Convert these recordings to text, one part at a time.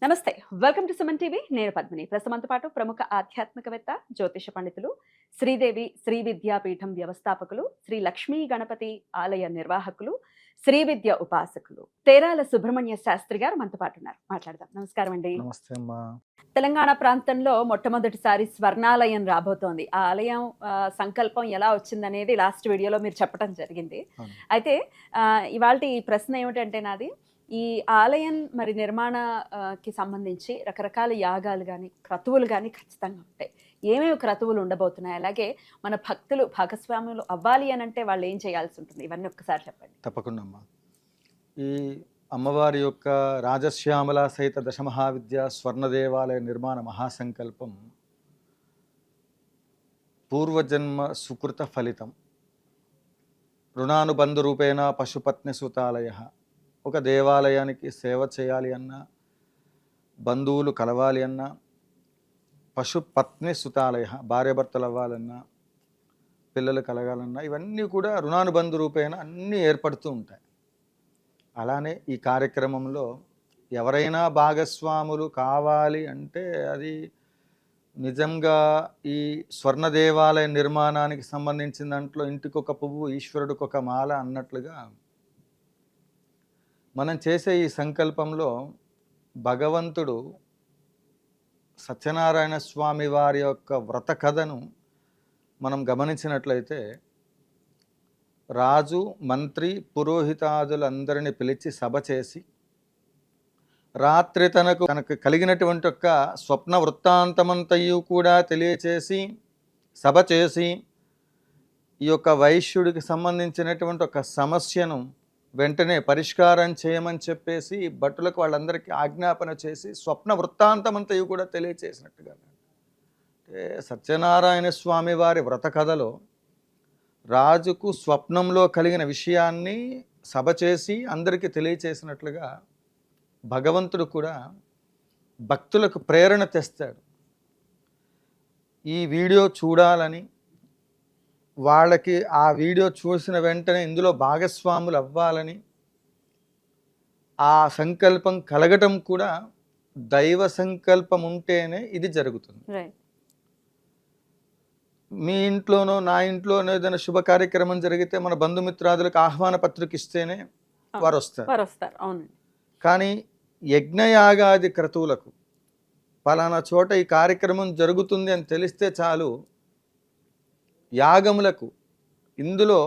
నమస్తే. Welcome to Suman TV. నేను పద్మిని. ప్రస్తుతంతో పాటు ప్రముఖ ఆధ్యాత్మికవేత్త, జ్యోతిష పండితులు, శ్రీదేవి శ్రీ విద్యాపీఠం వ్యవస్థాపకులు, శ్రీ లక్ష్మీ గణపతి ఆలయ నిర్వాహకులు, శ్రీ విద్య ఉపాసకులు, తేరాల సుబ్రహ్మణ్య శాస్త్రి గారు మనతో పాటు ఉన్నారు. మాట్లాడదాం. నమస్కారం అండి. నమస్తే అమ్మా. తెలంగాణ ప్రాంతంలో మొట్టమొదటిసారి స్వర్ణాలయం రాబోతోంది. ఆ ఆలయం సంకల్పం ఎలా వచ్చిందనేది లాస్ట్ వీడియోలో మీరు చెప్పడం జరిగింది. అవును. అయితే ఇవాల్టి ఈ ప్రశ్న ఏమిటంటే నాది, ఈ ఆలయం మరి నిర్మాణకి సంబంధించి రకరకాల యాగాలు గానీ, క్రతువులు గానీ ఖచ్చితంగా ఉంటాయి. ఏమేమి క్రతువులు ఉండబోతున్నాయి? అలాగే మన భక్తులు భాగస్వాములు అవ్వాలి అనంటే వాళ్ళు ఏం చేయాల్సి ఉంటుంది? ఇవన్నీ ఒక్కసారి చెప్పండి. తప్పకుండా అమ్మా. ఈ అమ్మవారి యొక్క రాజశ్యామల సహిత దశమహావిద్య స్వర్ణ దేవాలయ నిర్మాణ మహాసంకల్పం పూర్వజన్మ సుకృత ఫలితం. రుణానుబంధ రూపేణ పశుపత్ని సుతాలయ. ఒక దేవాలయానికి సేవ చేయాలి అన్నా, బంధువులు కలవాలి అన్నా, పశుపత్ని సుతాలయ భార్యాభర్తలు అవ్వాలన్నా, పిల్లలు కలగాలన్నా, ఇవన్నీ కూడా రుణానుబంధ రూపేణ అన్నీ ఏర్పడుతూ ఉంటాయి. అలానే ఈ కార్యక్రమంలో ఎవరైనా భాగస్వాములు కావాలి అంటే అది నిజంగా ఈ స్వర్ణ దేవాలయ నిర్మాణానికి సంబంధించిన దాంట్లో ఇంటికొక పువ్వు ఈశ్వరుడికి ఒక మాల అన్నట్లుగా మనం చేసే ఈ సంకల్పంలో భగవంతుడు సత్యనారాయణ స్వామి వారి యొక్క వ్రత కథను మనం గమనించినట్లయితే రాజు, మంత్రి, పురోహితాదులందరినీ పిలిచి సభ చేసి రాత్రి తనకు కలిగినటువంటి ఒక స్వప్న వృత్తాంతమంతయు కూడా తెలియచేసి సభ చేసి ఈ యొక్క వైశ్యుడికి సంబంధించినటువంటి ఒక సమస్యను వెంటనే పరిష్కారం చేయమని చెప్పేసి భటులకు వాళ్ళందరికీ ఆజ్ఞాపన చేసి స్వప్న వృత్తాంతమంతయు కూడా తెలియచేసినట్టుగా. అంటే సత్యనారాయణ స్వామి వారి వ్రత కథలో రాజుకు స్వప్నంలో కలిగిన విషయాన్ని సభ చేసి అందరికీ తెలియచేసినట్లుగా భగవంతుడు కూడా భక్తులకు ప్రేరణ తెస్తాడు. ఈ వీడియో చూడాలని, వాళ్ళకి ఆ వీడియో చూసిన వెంటనే ఇందులో భాగస్వాములు అవ్వాలని, ఆ సంకల్పం కలగటం కూడా దైవ సంకల్పం ఉంటేనే ఇది జరుగుతుంది. మీ ఇంట్లోనో నా ఇంట్లోనో ఏదైనా శుభ కార్యక్రమం జరిగితే మన బంధుమిత్రాదులకు ఆహ్వాన పత్రిక ఇస్తేనే వారు వస్తారు. కానీ యజ్ఞయాగాది క్రతువులకు పలానా చోట ఈ కార్యక్రమం జరుగుతుంది అని తెలిస్తే చాలు. యాగములకు ఇందులో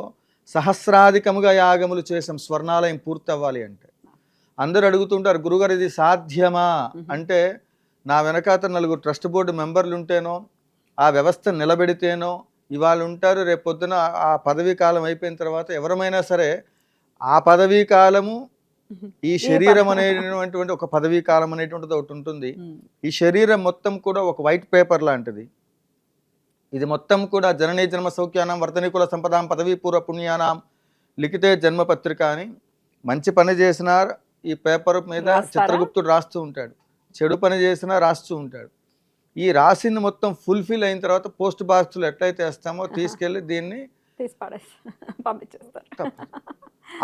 సహస్రాధికముగా యాగములు చేసాం స్వర్ణాలయం పూర్తి అవ్వాలి అంటే. అందరూ అడుగుతుంటారు, గురుగారు ఇది సాధ్యమా అంటే, నా వెనకాత 4 ట్రస్ట్ బోర్డు మెంబర్లు ఉంటేనో, ఆ వ్యవస్థ నిలబెడితేనో ఇవాళ ఉంటారు, రేపు పొద్దున ఆ పదవీ కాలం అయిపోయిన తర్వాత ఎవరమైనా సరే ఆ పదవీ కాలము, ఈ శరీరం అనేటువంటి ఒక పదవీ కాలం అనేటువంటిది ఒకటి ఉంటుంది. ఈ శరీరం మొత్తం కూడా ఒక వైట్ పేపర్ లాంటిది. ఇది మొత్తం కూడా జననీ జన్మ సౌఖ్యానం వర్ధనికుల సంపదాం పదవీ పూర్వ పుణ్యానాం లిఖితే జన్మపత్రిక అని. మంచి పని చేసినా ఈ పేపర్ మీద చిత్రగుప్తుడు రాస్తూ ఉంటాడు, చెడు పని చేసినా రాస్తూ ఉంటాడు. ఈ రాసింది మొత్తం ఫుల్ఫిల్ అయిన తర్వాత పోస్ట్ బాక్స్లో ఎట్లయితే వేస్తామో తీసుకెళ్ళి దీన్ని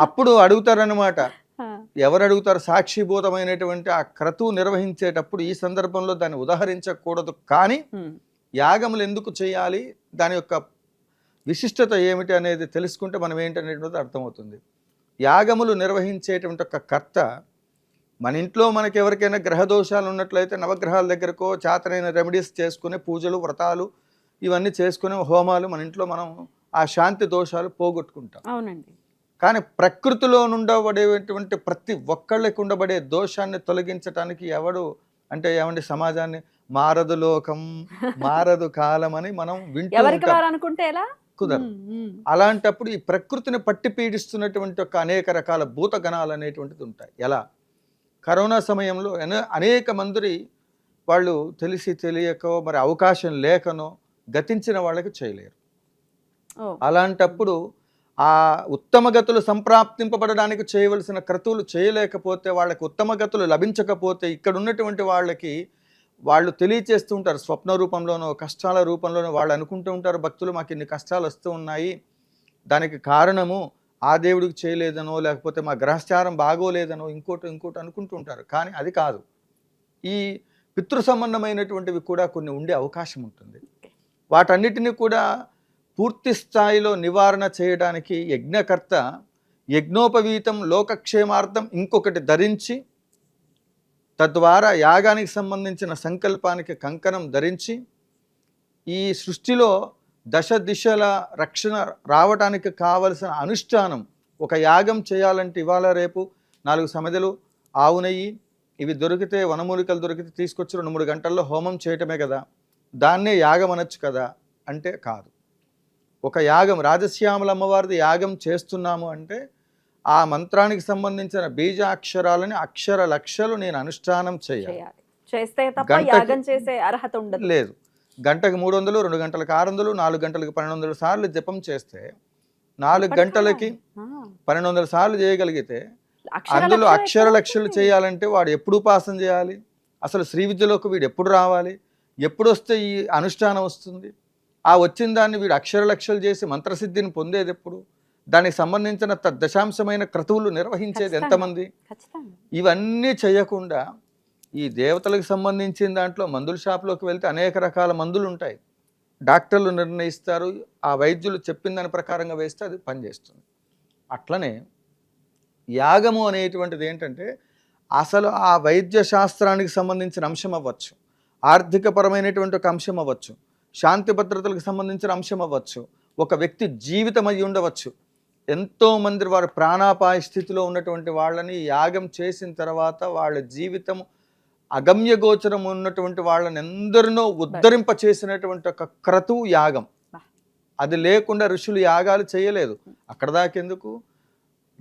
అప్పుడు అడుగుతారనమాట. ఎవరు అడుగుతారు? సాక్షిభూతమైనటువంటి ఆ క్రతువు నిర్వహించేటప్పుడు ఈ సందర్భంలో దాన్ని ఉదాహరించకూడదు. కానీ యాగములు ఎందుకు చేయాలి, దాని యొక్క విశిష్టత ఏమిటి అనేది తెలుసుకుంటే మనం ఏంటనేటువంటిది అర్థమవుతుంది. యాగములు నిర్వహించేటువంటి ఒక కర్త మన ఇంట్లో మనకి ఎవరికైనా గ్రహ దోషాలు ఉన్నట్లయితే నవగ్రహాల దగ్గరకో చాతనైన రెమెడీస్ చేసుకుని పూజలు వ్రతాలు ఇవన్నీ చేసుకునే హోమాలు మన ఇంట్లో మనం ఆ శాంతి దోషాలు పోగొట్టుకుంటాం. అవునండి. కానీ ప్రకృతిలో ఉండబడేటువంటి ప్రతి ఒక్కళ్ళకి ఉండబడే దోషాన్ని తొలగించడానికి ఎవడు అంటే ఏమండి, సమాజాన్ని మారదు లోకం మారదు కాలం అని మనం వింటూ కుదరదు. అలాంటప్పుడు ఈ ప్రకృతిని పట్టి పీడిస్తున్నటువంటి ఒక అనేక రకాల భూతగణాలు అనేటువంటిది ఉంటాయి. ఎలా కరోనా సమయంలో అనేక మంది వాళ్ళు తెలిసి తెలియకో మరి అవకాశం లేకనో గతించిన వాళ్ళకి చేయలేరు. అలాంటప్పుడు ఆ ఉత్తమ గతులు సంప్రాప్తింపబడడానికి చేయవలసిన క్రతువులు చేయలేకపోతే, వాళ్ళకి ఉత్తమ గతులు లభించకపోతే ఇక్కడ ఉన్నటువంటి వాళ్ళకి వాళ్ళు తెలియచేస్తూ ఉంటారు. స్వప్న రూపంలోనో కష్టాల రూపంలోనో వాళ్ళు అనుకుంటూ ఉంటారు, భక్తులు మాకు ఇన్ని కష్టాలు వస్తూ ఉన్నాయి, దానికి కారణము ఆ దేవుడికి చేయలేదనో, లేకపోతే మా గ్రహచారం బాగోలేదనో, ఇంకోటి అనుకుంటూ ఉంటారు. కానీ అది కాదు. ఈ పితృ సంబంధమైనటువంటివి కూడా కొన్ని ఉండే అవకాశం ఉంటుంది. వాటన్నిటిని కూడా పూర్తి స్థాయిలో నివారణ చేయడానికి యజ్ఞకర్త యజ్ఞోపవీతం లోకక్షేమార్థం ఇంకొకటి ధరించి, తద్వారా యాగానికి సంబంధించిన సంకల్పానికి కంకణం ధరించి, ఈ సృష్టిలో దశ దిశల రక్షణ రావడానికి కావలసిన అనుష్ఠానం, ఒక యాగం చేయాలంటే ఇవాళ రేపు 4 సమిధలు, ఆవు నెయ్యి ఇవి దొరికితే, వనమూలికలు దొరికితే తీసుకొచ్చి 2-3 గంటల్లో హోమం చేయటమే కదా, దాన్నే యాగం అనొచ్చు కదా అంటే కాదు. ఒక యాగం, రాజశ్యామల అమ్మవారిది యాగం చేస్తున్నాము అంటే ఆ మంత్రానికి సంబంధించిన బీజాక్షరాలని అక్షర లక్షలు నేను అనుష్ఠానం చేయాలి. చేస్తే తప్ప యాగం చేసే అర్హత ఉండదు. లేదు. గంటకు 300, 2 గంటలకు 600, 4 గంటలకు 1200 సార్లు జపం చేస్తే 4 గంటలకి 1200 సార్లు చేయగలిగితే, అందులో అక్షర లక్షలు చేయాలంటే వాడు ఎప్పుడు ఉపాసన చేయాలి? అసలు శ్రీ విద్యలోకి వీడు ఎప్పుడు రావాలి? ఎప్పుడు వస్తే ఈ అనుష్ఠానం వస్తుంది? ఆ వచ్చిన దాన్ని వీడు అక్షర లక్షలు చేసి మంత్రసిద్ధిని పొందేది ఎప్పుడు? దానికి సంబంధించిన దశాంశమైన క్రతువులు నిర్వహించేది ఎంతమంది? ఇవన్నీ చేయకుండా ఈ దేవతలకు సంబంధించిన దాంట్లో మందుల షాప్లోకి వెళ్తే అనేక రకాల మందులు ఉంటాయి. డాక్టర్లు నిర్ణయిస్తారు, ఆ వైద్యులు చెప్పిన దాని ప్రకారంగా వేస్తే అది పనిచేస్తుంది. అట్లనే యాగము అనేటువంటిది ఏంటంటే, అసలు ఆ వైద్య శాస్త్రానికి సంబంధించిన అంశం అవ్వచ్చు, ఆర్థికపరమైనటువంటి ఒక అంశం అవ్వచ్చు, శాంతి భద్రతలకు సంబంధించిన అంశం అవ్వచ్చు, ఒక వ్యక్తి జీవితం అయి ఉండవచ్చు. ఎంతోమంది వారి ప్రాణాపాయ స్థితిలో ఉన్నటువంటి వాళ్ళని యాగం చేసిన తర్వాత వాళ్ళ జీవితం అగమ్య గోచరం ఉన్నటువంటి వాళ్ళని ఎందరినో ఉద్ధరింప చేసినటువంటి ఒక క్రతువు యాగం. అది లేకుండా ఋషులు యాగాలు చేయలేదు. అక్కడ దాకెందుకు,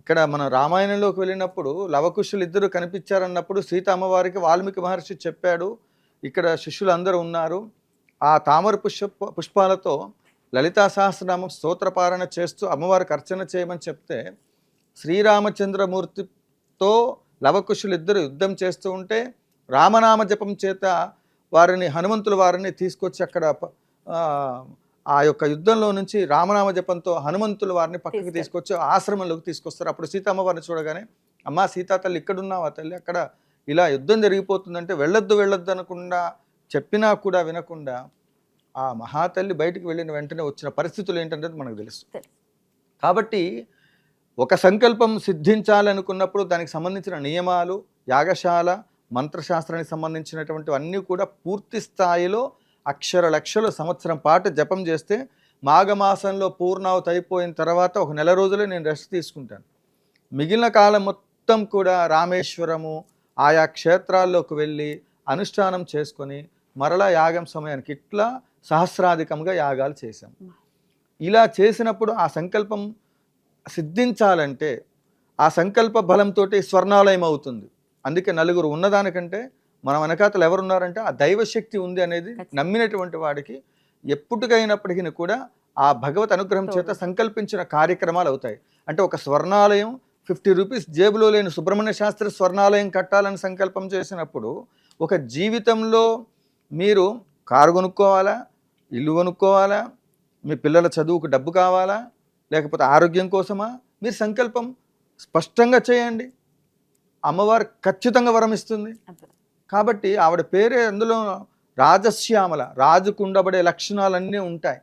ఇక్కడ మన రామాయణంలోకి వెళ్ళినప్పుడు లవకుశులు ఇద్దరు కనిపించారన్నప్పుడు సీత అమ్మవారికి వాల్మీకి మహర్షి చెప్పాడు, ఇక్కడ శిష్యులు అందరూ ఉన్నారు, ఆ తామర పుష్పాలతో లలితా సహస్రనామం స్తోత్రపారణ చేస్తూ అమ్మవారికి అర్చన చేయమని చెప్తే, శ్రీరామచంద్రమూర్తితో లవకుశులు ఇద్దరు యుద్ధం చేస్తూ ఉంటే రామనామ జపం చేత వారిని, హనుమంతుల వారిని తీసుకొచ్చి అక్కడ ఆ యొక్క యుద్ధంలో నుంచి రామనామ జపంతో హనుమంతుల వారిని పక్కకి తీసుకొచ్చి ఆశ్రమంలోకి తీసుకొస్తారు. అప్పుడు సీతమ్మవారిని చూడగానే, అమ్మా సీతా తల్లి ఇక్కడున్నావా తల్లి, అక్కడ ఇలా యుద్ధం జరిగిపోతుందంటే వెళ్ళొద్దు అనకుండా చెప్పినా కూడా వినకుండా ఆ మహాతల్లి బయటికి వెళ్ళిన వెంటనే వచ్చిన పరిస్థితులు ఏంటంటే మనకు తెలుసు. కాబట్టి ఒక సంకల్పం సిద్ధించాలనుకున్నప్పుడు దానికి సంబంధించిన నియమాలు, యాగశాల, మంత్రశాస్త్రానికి సంబంధించినటువంటి అన్నీ కూడా పూర్తి స్థాయిలో అక్షర లక్షలు సంవత్సరం పాటు జపం చేస్తే, మాఘమాసంలో పూర్ణావతి అయిపోయిన తర్వాత ఒక నెల రోజులే నేను రెస్ట్ తీసుకుంటాను. మిగిలిన కాలం మొత్తం కూడా రామేశ్వరము ఆయా క్షేత్రాల్లోకి వెళ్ళి అనుష్ఠానం చేసుకొని మరలా యాగం సమయానికి ఇట్లా సహస్రాధికంగా యాగాలు చేశాం. ఇలా చేసినప్పుడు ఆ సంకల్పం సిద్ధించాలంటే ఆ సంకల్ప బలంతో స్వర్ణాలయం అవుతుంది. అందుకే నలుగురు ఉన్నదానికంటే మన వెనకాతలు ఎవరున్నారంటే ఆ దైవశక్తి ఉంది అనేది నమ్మినటువంటి వాడికి ఎప్పటికైనప్పటికీ కూడా ఆ భగవత్ అనుగ్రహం చేత సంకల్పించిన కార్యక్రమాలు అవుతాయి. అంటే ఒక స్వర్ణాలయం 50 రూపీస్ జేబులో లేని సుబ్రహ్మణ్య శాస్త్రి స్వర్ణాలయం కట్టాలని సంకల్పం చేసినప్పుడు, ఒక జీవితంలో మీరు కారు కొనుక్కోవాలా, ఇల్లు కొనుక్కోవాలా, మీ పిల్లల చదువుకు డబ్బు కావాలా, లేకపోతే ఆరోగ్యం కోసమా, మీరు సంకల్పం స్పష్టంగా చేయండి, అమ్మవారు ఖచ్చితంగా వరం ఇస్తుంది. కాబట్టి ఆవిడ పేరే అందులో రాజశ్యామల, రాజుకు ఉండబడే లక్షణాలన్నీ ఉంటాయి.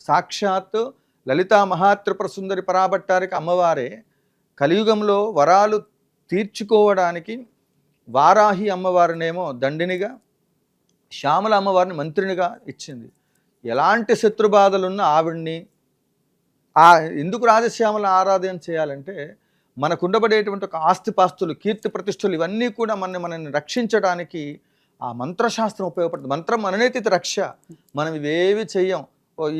సాక్షాత్ లలితా మహాత్రిపుర సుందరి పరాభట్టారికి అమ్మవారే కలియుగంలో వరాలు తీర్చుకోవడానికి వారాహి అమ్మవారినేమో దండినిగా, శ్యామల అమ్మవారిని మంత్రినిగా ఇచ్చింది. ఎలాంటి శత్రుబాధలున్న ఆవిడ్ని ఎందుకు రాజశ్యామల ఆరాధన చేయాలంటే, మనకు ఉండబడేటువంటి ఒక ఆస్తిపాస్తులు, కీర్తి ప్రతిష్టలు ఇవన్నీ కూడా మనల్ని రక్షించడానికి ఆ మంత్రశాస్త్రం ఉపయోగపడుతుంది. మంత్రం మననేతి రక్ష. మనం ఇవేవి చెయ్యం.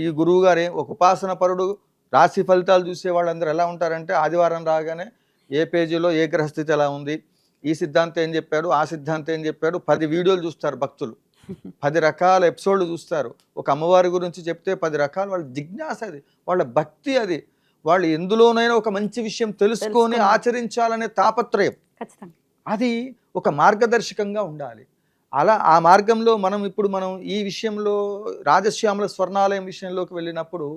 ఈ గురువు గారే ఒక ఉపాసన పరుడు రాశి ఫలితాలు చూసే వాళ్ళందరూ ఎలా ఉంటారంటే, ఆదివారం రాగానే ఏ పేజీలో ఏ గ్రహస్థితి ఎలా ఉంది, ఈ సిద్ధాంతం ఏం చెప్పాడు, ఆ సిద్ధాంతం ఏం చెప్పాడు, 10 వీడియోలు చూస్తారు భక్తులు, 10 రకాల ఎపిసోడ్లు చూస్తారు. ఒక అమ్మవారి గురించి చెప్తే 10 రకాల వాళ్ళ జిజ్ఞాస, అది వాళ్ళ భక్తి, అది వాళ్ళు ఎందులోనైనా ఒక మంచి విషయం తెలుసుకొని ఆచరించాలనే తాపత్రయం, అది ఒక మార్గదర్శకంగా ఉండాలి. అలా ఆ మార్గంలో మనం ఈ విషయంలో రాజశ్యామల స్వర్ణాలయం విషయంలోకి వెళ్ళినప్పుడు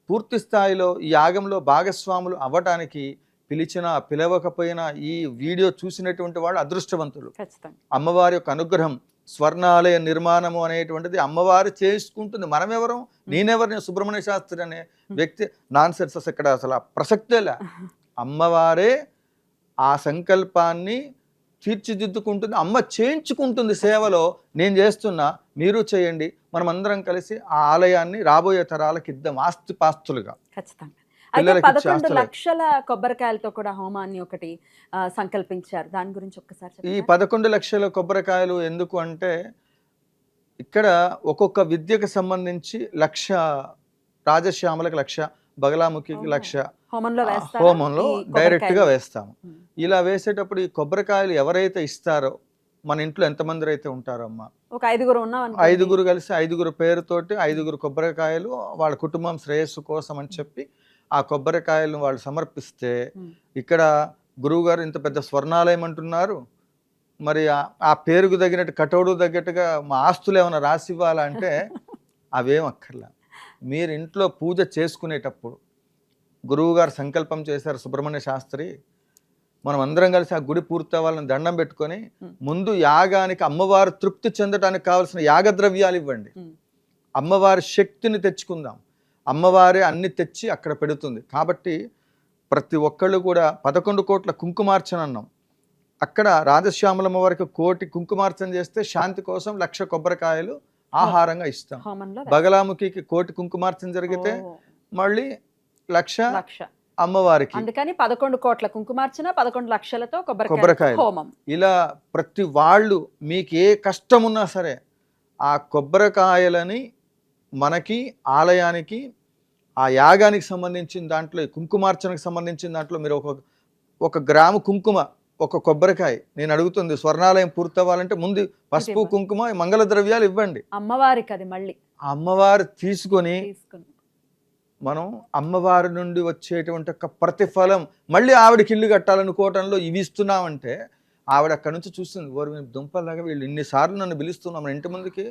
పూర్తి స్థాయిలో ఈ యాగంలో భాగస్వాములు అవ్వటానికి పిలిచినా పిలవకపోయినా ఈ వీడియో చూసినటువంటి వాళ్ళు అదృష్టవంతులు. ఖచ్చితంగా. అమ్మవారి యొక్క అనుగ్రహం, స్వర్ణాలయ నిర్మాణము అనేటువంటిది అమ్మవారు చేసుకుంటుంది. మనమెవరం? నేనెవరిని? సుబ్రహ్మణ్య శాస్త్రి అనే వ్యక్తి నాన్ సెన్స్, ఇక్కడ అసలు ఆ ప్రసక్తేలే. అమ్మవారే ఆ సంకల్పాన్ని తీర్చిదిద్దుకుంటుంది, అమ్మ చేయించుకుంటుంది. సేవలో నేను చేస్తున్నా, మీరు చేయండి, మనం అందరం కలిసి ఆ ఆలయాన్ని రాబోయే తరాలకు ఇద్దాం ఆస్తిపాస్తులుగా. ఖచ్చితంగా. అయితే పిల్లలకి 11 లక్షల కొబ్బరికాయలతో కూడా హోమాన్ని ఒకటి సంకల్పించారు. దాని గురించి ఒక్కసారి ఈ చెప్పండి. 11 లక్షల కొబ్బరికాయలు ఎందుకు అంటే, ఇక్కడ ఒక్కొక్క విద్యకు సంబంధించి 1,00,000, రాజశ్యామలకు 1,00,000, బగలాముఖికి 1,00,000 హోమంలో వేస్తారా? హోమంలో ఈ డైరెక్ట్ గా కొబ్బరికాయలు? వేస్తాము. ఇలా వేసేటప్పుడు ఈ కొబ్బరికాయలు ఎవరైతే ఇస్తారో, మన ఇంట్లో ఎంతమంది అయితే ఉంటారో అమ్మ, ఒక 5గురు ఉన్నాం అనుకోండి. 5గురు కలిసి 5గురు పేరుతోటి 5గురు కొబ్బరికాయలు వాళ్ళ కుటుంబం శ్రేయస్సు కోసం అని చెప్పి ఆ కొబ్బరికాయలను వాళ్ళు సమర్పిస్తే, ఇక్కడ గురువుగారు ఇంత పెద్ద స్వర్ణాలయం అంటున్నారు, మరి ఆ పేరుకు తగినట్టు కటౌడు తగ్గట్టుగా మా ఆస్తులు ఏమైనా రాసి ఇవ్వాలంటే అవేం అక్కర్లా. మీరు ఇంట్లో పూజ చేసుకునేటప్పుడు గురువుగారు సంకల్పం చేశారు, సుబ్రహ్మణ్య శాస్త్రి, మనం అందరం కలిసి ఆ గుడి పూర్తవ్వాలని దండం పెట్టుకొని ముందు యాగానికి అమ్మవారు తృప్తి చెందడానికి కావాల్సిన యాగద్రవ్యాలు ఇవ్వండి, అమ్మవారి శక్తిని తెచ్చుకుందాం, అమ్మవారే అన్ని తెచ్చి అక్కడ పెడుతుంది. కాబట్టి ప్రతి ఒక్కళ్ళు కూడా 11 కోట్ల కుంకుమార్చన అన్నాం. అక్కడ రాజశ్యామలమ్మ వారికి 1 కోటి కుంకుమార్చన చేస్తే శాంతి కోసం 1,00,000 కొబ్బరికాయలు ఆహారంగా ఇస్తాం. హోమంలో బగలాముఖికి 1 కోటి కుంకుమార్చన జరిగితే మళ్ళీ 1,00,000 లక్ష. అమ్మవారికి. అందుకని 11 కోట్ల కుంకుమార్చన, 11 లక్షలతో కొబ్బరికాయలు. హోమం. ఇలా ప్రతి వాళ్ళు మీకు ఏ కష్టం ఉన్నా సరే ఆ కొబ్బరికాయలని మనకి ఆలయానికి ఆ యాగానికి సంబంధించిన దాంట్లో, కుంకుమార్చనకు సంబంధించిన దాంట్లో మీరు ఒక గ్రాము కుంకుమ, ఒక కొబ్బరికాయ, నేను అడుగుతుంది స్వర్ణాలయం పూర్తవ్వాలంటే ముందు పసుపు కుంకుమ మంగళ ద్రవ్యాలు ఇవ్వండి అమ్మవారికి. అది మళ్ళీ అమ్మవారు తీసుకొని మనం అమ్మవారి నుండి వచ్చేటువంటి ఒక ప్రతిఫలం మళ్ళీ ఆవిడకి ఇల్లు కట్టాలనుకోవటంలో ఇవి ఇస్తున్నామంటే ఆవిడ అక్కడి నుంచి చూస్తుంది, ఓరు దుంపలాగా వీళ్ళు ఇన్నిసార్లు నన్ను పిలుస్తున్నాం మన ఇంటి ముందుకి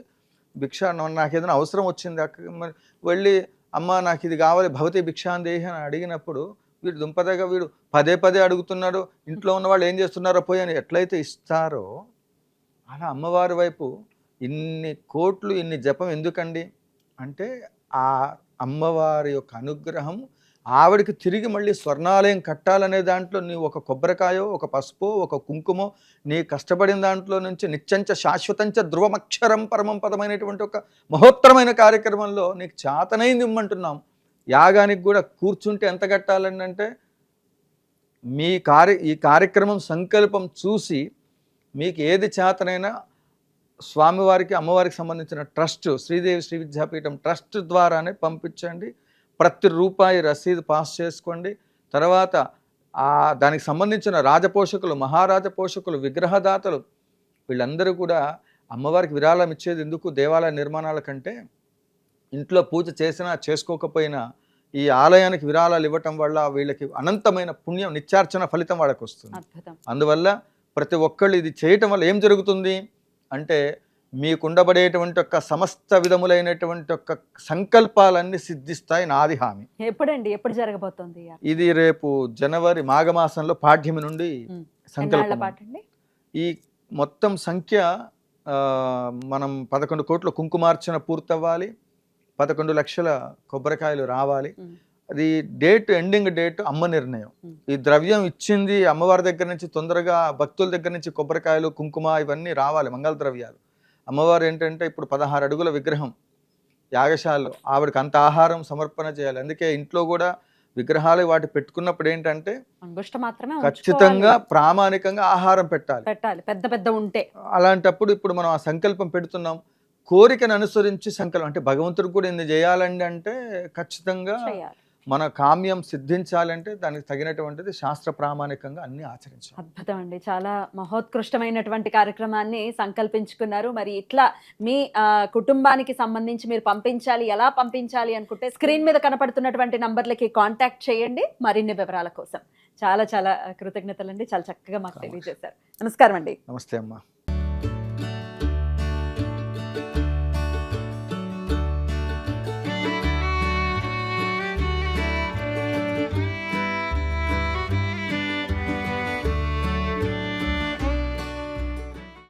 భిక్ష, నాకు ఏదైనా అవసరం వచ్చింది అక్క వెళ్ళి అమ్మ నాకు ఇది కావాలి భవతి భిక్షాందేహి అని అడిగినప్పుడు వీడు దుంపదగా వీడు పదే పదే అడుగుతున్నాడు, ఇంట్లో ఉన్న వాళ్ళు ఏం చేస్తున్నారో పోయి అని ఎట్లయితే ఇస్తారో అలా అమ్మవారి వైపు ఇన్ని కోట్లు ఇన్ని జపం ఎందుకండి అంటే ఆ అమ్మవారి యొక్క అనుగ్రహం ఆవిడికి తిరిగి మళ్ళీ స్వర్ణాలయం కట్టాలనే దాంట్లో నీ ఒక కొబ్బరికాయో, ఒక పసుపో, ఒక కుంకుమో, నీ కష్టపడిన దాంట్లో నుంచి నిత్యంచ శాశ్వతంచ ధ్రువమక్షరం పరమం పదమైనటువంటి ఒక మహోత్తరమైన కార్యక్రమంలో నీకు చేతనైంది ఇమ్మంటున్నాం. యాగానికి కూడా కూర్చుంటే ఎంత కట్టాలని అంటే ఈ కార్యక్రమం సంకల్పం చూసి మీకు ఏది చేతనైనా స్వామివారికి అమ్మవారికి సంబంధించిన ట్రస్ట్, శ్రీదేవి శ్రీ విద్యాపీఠం ట్రస్ట్ ద్వారానే పంపించండి. ప్రతి రూపాయి రసీదు పాస్ చేసుకోండి. తర్వాత దానికి సంబంధించిన రాజపోషకులు, మహారాజ పోషకులు, విగ్రహదాతలు వీళ్ళందరూ కూడా అమ్మవారికి విరాళం ఇచ్చేది ఎందుకు, దేవాలయ నిర్మాణాల కంటే ఇంట్లో పూజ చేసినా చేసుకోకపోయినా ఈ ఆలయానికి విరాళాలు ఇవ్వటం వల్ల వీళ్ళకి అనంతమైన పుణ్యం, నిత్యార్చన ఫలితం వాళ్ళకి వస్తుంది. అందువల్ల ప్రతి ఒక్కళ్ళు ఇది చేయటం వల్ల ఏం జరుగుతుంది అంటే మీకుండబడేటువంటి ఒక సమస్త విధములైనటువంటి ఒక సంకల్పాలన్నీ సిద్ధిస్తాయి, నాది హామీ. ఎప్పుడండి, ఎప్పుడు జరగబోతోంది ఇది? రేపు జనవరి మాఘమాసంలో పాఠ్యమి నుండి సంకల్పం. ఈ మొత్తం సంఖ్య మనం 11 కోట్ల కుంకుమార్చన పూర్తవ్వాలి, 11 లక్షల కొబ్బరికాయలు రావాలి. అది డేట్, ఎండింగ్ డేట్ అమ్మ నిర్ణయం. ఈ ద్రవ్యం ఇచ్చింది అమ్మవారి దగ్గర నుంచి తొందరగా భక్తుల దగ్గర నుంచి కొబ్బరికాయలు, కుంకుమ ఇవన్నీ రావాలి, మంగళ ద్రవ్యాలు. అమ్మవారు ఏంటంటే ఇప్పుడు 16 అడుగుల విగ్రహం యాగశాలలో, ఆవిడకి అంత ఆహారం సమర్పణ చేయాలి. అందుకే ఇంట్లో కూడా విగ్రహాలు వాటి పెట్టుకున్నప్పుడు ఏంటంటే ఖచ్చితంగా ప్రామాణికంగా ఆహారం పెట్టాలి, పెద్ద పెద్ద ఉంటే. అలాంటప్పుడు ఇప్పుడు మనం ఆ సంకల్పం పెడుతున్నాం, కోరికను అనుసరించి సంకల్పం. అంటే భగవంతుడికి కూడా ఇన్ని చేయాలండి అంటే ఖచ్చితంగా మన కామ్యం సిద్ధించాలంటే దానికి తగినటువంటిది శాస్త్ర ప్రామాణికంగా అన్ని ఆచరించాలి. అద్భుతం అండి, చాలా మహోత్కృష్టమైనటువంటి కార్యక్రమాన్ని సంకల్పించుకున్నారు. మరి ఇట్లా మీ కుటుంబానికి సంబంధించి మీరు పంపించాలి, ఎలా పంపించాలి అనుకుంటే స్క్రీన్ మీద కనపడుతున్నటువంటి నంబర్లకి కాంటాక్ట్ చేయండి మరిన్ని వివరాల కోసం. చాలా చాలా కృతజ్ఞతలండి, చాలా చక్కగా మాకు తెలియజేశారు. నమస్కారం అండి. నమస్తే అమ్మా.